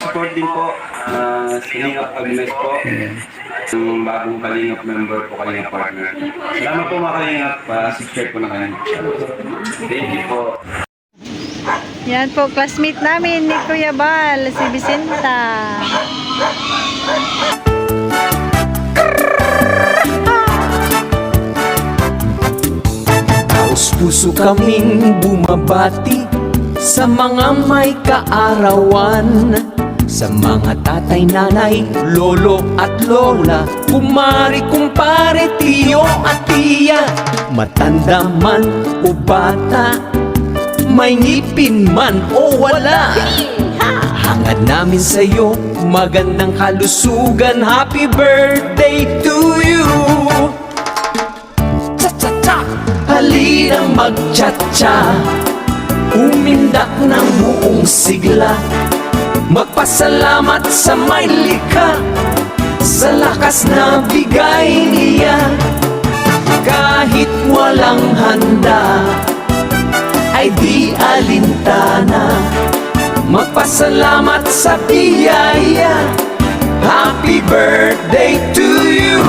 Support din po, Kalingap Agnes po, yung bagong Kalingap member po, Kalingap partner. Salamat po mga Kalingap, subscribe po na kayo. Thank you po. Yan po, classmate namin ni Kuya Bal, si Vicenta. Taos-puso kaming bumabati sa mga may kaarawan, sa mga tatay, nanay, lolo at lola, kumari, kumpare, tiyo at tiya, matanda man o bata, may ngipin man o wala. Hangad namin sa'yo magandang kalusugan. Happy birthday to you. Cha-cha-cha, halina mag-cha-cha, umindak ng buong sigla, magpasalamat sa may likha, sa lakas na bigay niya. Kahit walang handa ay di alintana, magpasalamat sa biyaya. Happy birthday to you.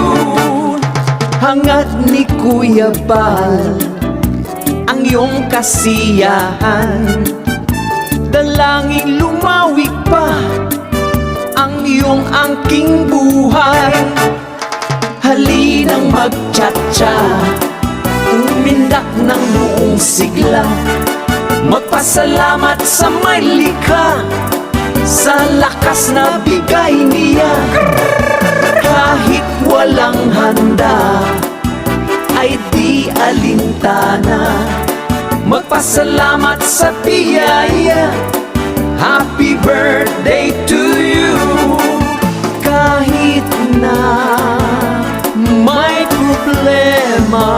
Hangad ni Kuya Bal ang iyong kasiyahan, dalangin lumawig pa ang iyong angking buhay. Halinang mag-cha-cha, umindak ng buong sigla, magpasalamat sa may likha, sa lakas na bigay niya. Kahit walang handa ay di alintana, magpasalamat sa biyaya. Happy birthday to you. Kahit na may problema,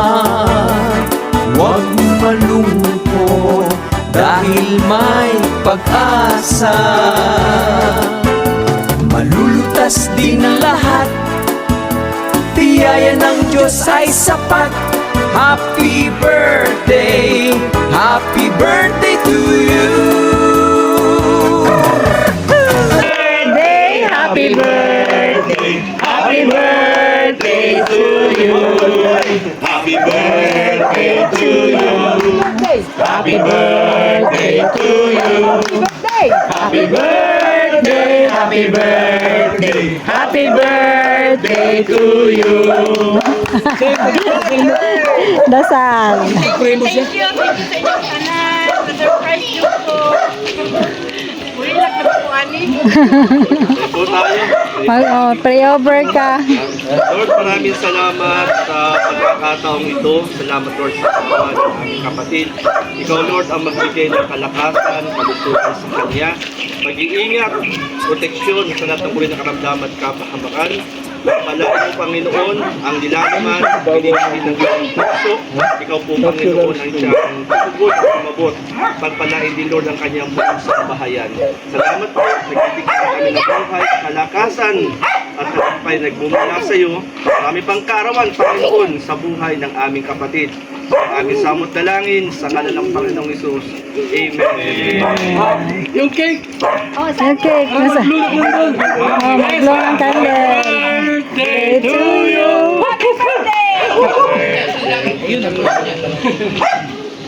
huwag malungkot dahil may pag-asa. Malulutas din ang lahat, tiyaya ng Diyos ay sapat. Happy birthday to you. Happy birthday, happy birthday to you. Happy birthday to you. Happy birthday to you. Happy birthday, happy birthday, happy birthday to you. Dasal. Thank you sa inyong anak. Na-surprise nyo po. Urilak na po, ani. Po tayo. Pray over ka. Lord, maraming salamat sa pagkakataong ito. Salamat, Lord, sa pagkawa ng aming kapatid. Ikaw, Lord, ang magbigay ng kalakasan, kalusugan sa kanya, pag-iingat, proteksyon sa lahat ng uri ng karamdaman at kapahamakan. Palain mo, Panginoon, ang nilalaman, pinipili ng iyong puso. Ikaw po, Panginoon, ang siyang tugon at umabot. Pagpalain din, Lord, ang kanyang buong sambahayan. Salamat po, nagbibigay kami ng buhay, kalakasan, at tagumpay nagmumula sa iyo. Marami pang kaarawan, Panginoon, sa buhay ng aming kapatid. Ang aming samot dalangin sa ngalan ng Panginoong Hesus. Amen. Yung cake! Okay, nasa. Mag-blow ng candle. Birthday to you! Happy birthday!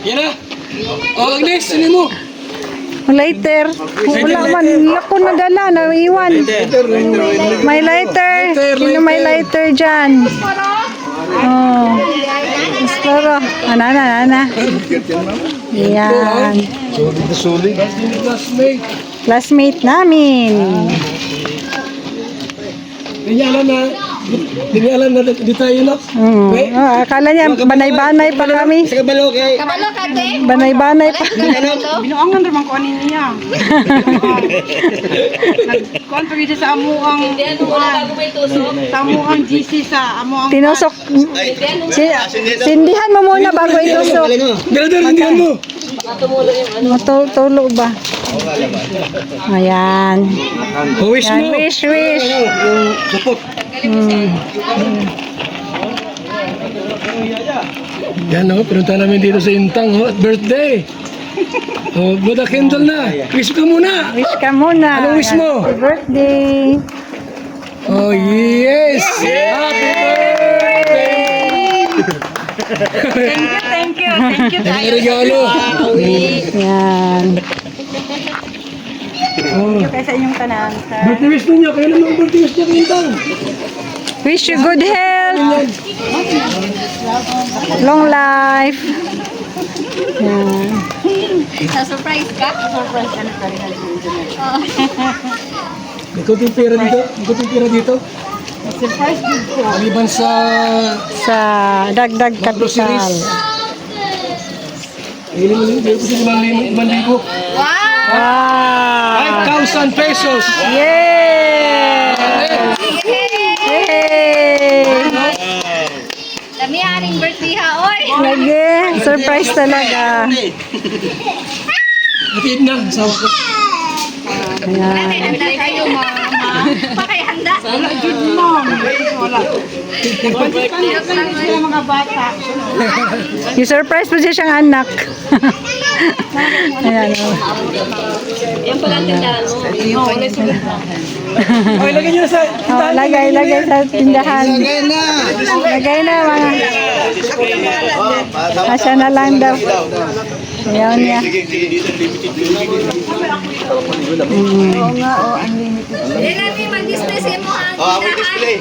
Yan na! O, Agnes, ano mo? Lighter. Wala man. Lako na dala. Naiwan. May lighter. Sino may lighter dyan? Oh. Espero. Ana. Yan. Classmate. Classmate namin. Hindi niya alam na di tayo na. Akala niya, banay-banay pa kami. Kabalo ka, te? Banay-banay pa. Binuangan naman ko anin niya. Nagkuhan pa gito sa amuang sa amuang GC sa amuang Tinusok. Sindihan mo muna bago itusok. Brother, hindi mo. Matulo ba? Ayan. Wish Yan, mo. wish. Yung support. Yan o, pinunta namin dito sa Intang at birthday. Oh, blow the candle na. Wish ka muna. Wish ka muna. Anong wish mo? Happy birthday. Oh, yes. Happy birthday. Thank you. Ang regalo. Yan. Kaya sa inyong tanan. Birthday wish ninyo. Kailan ang birthday wish niya, Quintang? Wish you good health. Long life. Yan. Surprise ka? Surprise ka na pa rin. May kunting pera dito. May kunting pera dito. Surprise good ko. Maliban sa Sa dagdag kapital. groceries. Ayun mo din. Dito si 5,000. Wow. 5,000 pesos. Yay! Yay! Dami haring birthday ha, oy! Lagi, surprise talaga. Hatiin na. Sawa ko. Ayan. Handa kayo, mama. Pakihanda. Wala, good mom. Wala. Mga bata. Yung surprise po siya siyang anak. Ayan o. Yan pala ang tindahan mo. Okay, lagyan nyo na sa... Oh, lagay sa tindahan. Lagay na mga. Asya na lang daw. Ayaw niya. Yan natin mag-display mo ang tindahan.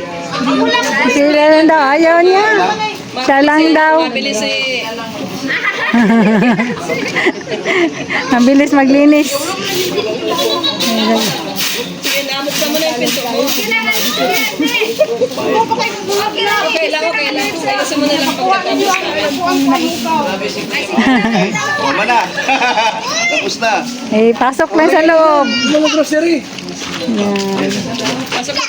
Sila lang daw. Ayaw niya. Siya lang daw. Mabilis maglinis. Okay lang. Ayusin mo na lang Tama na. Tapos na. Eh, pasok lang sa loob. Mga grocery. Yan.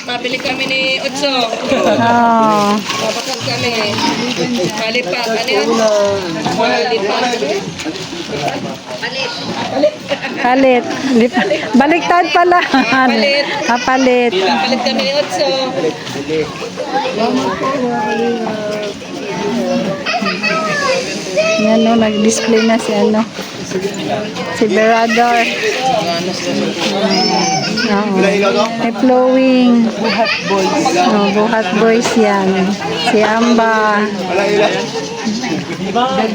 Pabili kami ni Otso. Oh. Babakal kami. Palipat. Ano yun? Palipat. Palit. Baliktad pala. Palit. Palit. Palit kami ni Otso. Yan no, nag-display na si ano. Si Berador. Oo. May flowing. Oh, buhat boys yan. Si Amba.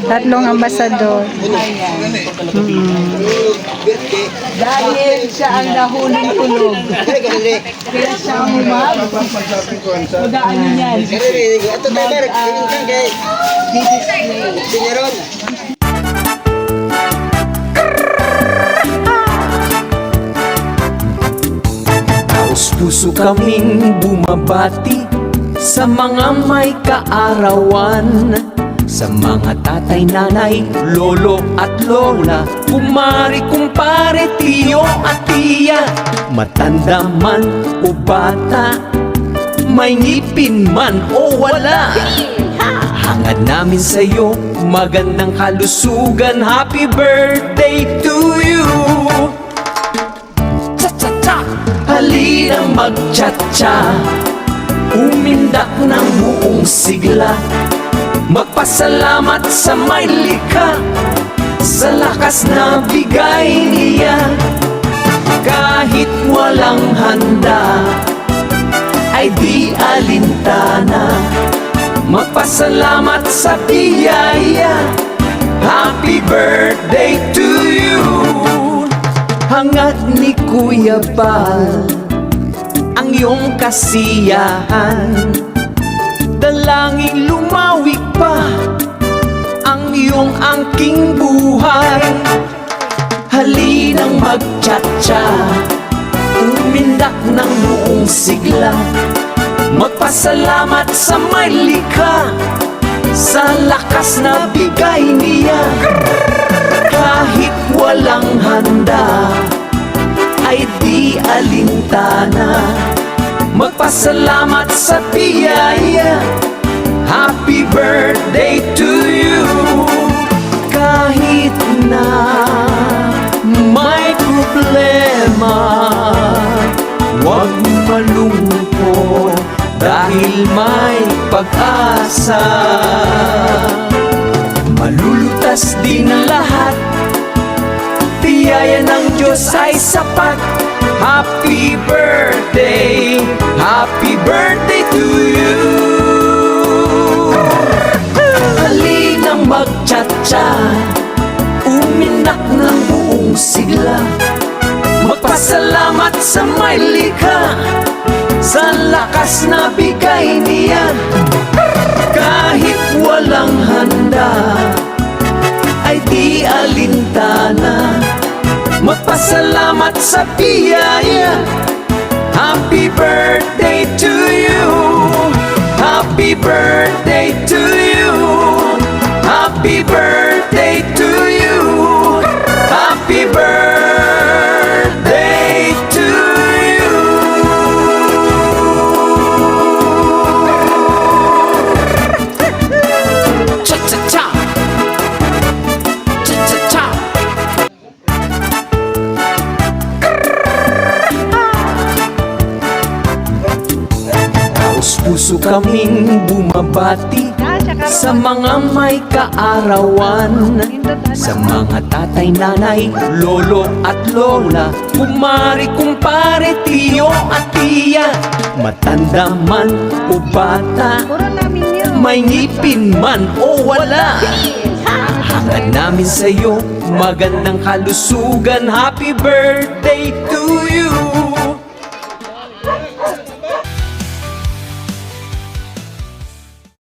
Tatlong ambasador. Dahil siya ang nahuling tulog. Kaya siya ang humag. Udaan niyo yan. Taos puso kaming bumabati sa mga may kaarawan, sa mga tatay, nanay, lolo at lola, kumari, kumpare, tiyo at tiya, matanda man o bata, may ngipin man o wala. Hangad namin sa'yo, magandang kalusugan, happy birthday to you. Cha-cha-cha, halina mag-cha-cha, umindak ng buong sigla, magpasalamat sa may likha, sa lakas na bigay niya. Kahit walang handa, ay di alintana, magpasalamat sa biyaya. Happy birthday to you. Hangad ni Kuya Bal ang iyong kasiyahan, dalangin lumawi pa ang iyong angking buhay. Halinang mag-cha-cha, umindak ng buong sigla, magpasalamat sa may likha, sa lakas na bigay niya. Kahit walang handa, ay di alintana, magpasalamat sa biyaya. Happy birthday to you. Kahit na may problema, huwag malungkot dahil may pag-asa. Malulutas din ang lahat, biyaya ng Diyos ay sapat. Happy birthday to you. Halinang magtsatsa, uminak ng buong sigla, magpasalamat sa may likha, sa lakas na bigay niya. Kahit walang handa, ay di alintana, magpasalamat sa biyaya. Happy birthday to you. Happy birthday to you. Happy birthday to you. Happy birthday to you. Cha-cha-cha. Cha-cha-cha. Taos-puso kaming bumabati sa mga may kaarawan, sa mga tatay, nanay, lolo at lola, kumari, kumpare, tiyo at tiya, matanda man o bata, may ngipin man o wala. Hangad namin sa'yo magandang kalusugan. Happy birthday to you.